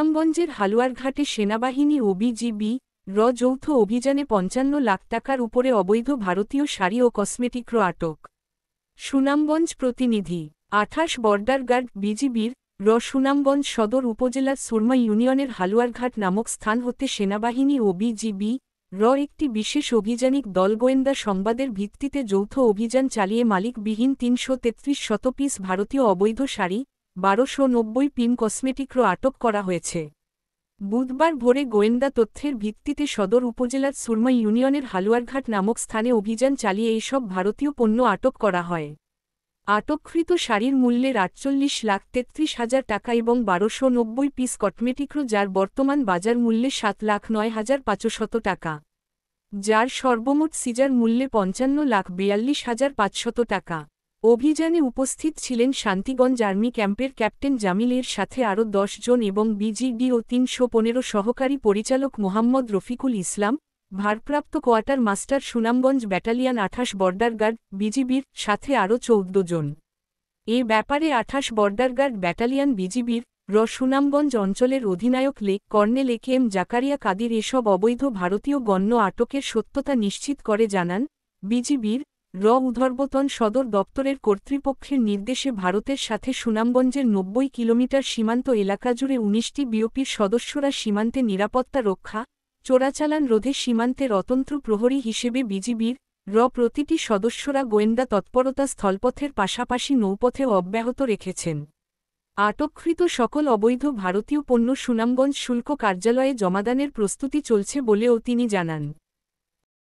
সুনামগঞ্জের হালুয়ারঘাটে সেনাবাহিনী ও বিজিবি যৌথ অভিযানে ৫৫ লাখ টাকার উপরে অবৈধ ভারতীয় শাড়ি ও কসমেটিক্র আটক। সুনামগঞ্জ প্রতিনিধি ২৮ বর্ডার গার্ড বিজিবির সুনামগঞ্জ সদর উপজেলার সুরমা ইউনিয়নের হালুয়ারঘাট নামক স্থান হতে সেনাবাহিনী ও বিজিবি একটি বিশেষ অভিযানিক দল গোয়েন্দা সংবাদের ভিত্তিতে যৌথ অভিযান চালিয়ে মালিকবিহীন ৩৩৩ পিস ভারতীয় অবৈধ শাড়ি ১২৯০ পিন কসমেটিক্র আটক করা হয়েছে। বুধবার ভোরে গোয়েন্দা তথ্যের ভিত্তিতে সদর উপজেলার সুরমা ইউনিয়নের হালুয়ারঘাট নামক স্থানে অভিযান চালিয়ে এইসব ভারতীয় পণ্য আটক করা হয়। আটককৃত শাড়ির মূল্যের ৪৮,৩৩,০০০ টাকা এবং ১২৯০ পিস কসমেটিক্র যার বর্তমান বাজার মূল্যে ৭,০৯,৫০০ টাকা, যার সর্বমোট সিজার মূল্যে ৫৫,৪২,৫০০ টাকা। অভিযানে উপস্থিত ছিলেন শান্তিগঞ্জ আর্মি ক্যাম্পের ক্যাপ্টেন জামিলের সাথে আরও ১০ জন এবং বিজিবি ও ৩১৫ সহকারী পরিচালক মোহাম্মদ রফিকুল ইসলাম, ভারপ্রাপ্ত quarter master Sunamganj battalion ২৮ border guard বিজিবির সাথে আরও ১৪ জন। এ ব্যাপারে ২৮ বর্ডার গার্ড ব্যাটালিয়ন বিজিবির সুনামগঞ্জ অঞ্চলের অধিনায়ক কর্নেল একেএম জাকারিয়া কাদির এসব অবৈধ ভারতীয় গণ্য আটকের সত্যতা নিশ্চিত করে জানান, বিজিবির উধর্বতন সদর দপ্তরের কর্তৃপক্ষের নির্দেশে ভারতের সাথে সুনামগঞ্জের ৯০ কিলোমিটার সীমান্ত এলাকা জুড়ে ১৯টি বিওপির সদস্যরা সীমান্তে নিরাপত্তা রক্ষা, চোরাচালান রোধে সীমান্তের অতন্ত্র প্রহরী হিসেবে বিজিবির প্রতিটি সদস্যরা গোয়েন্দা তৎপরতা স্থলপথের পাশাপাশি নৌপথেও অব্যাহত রেখেছেন। আটককৃত সকল অবৈধ ভারতীয় পণ্য সুনামগঞ্জ শুল্ক কার্যালয়ে জমাদানের প্রস্তুতি চলছে বলেও তিনি জানান।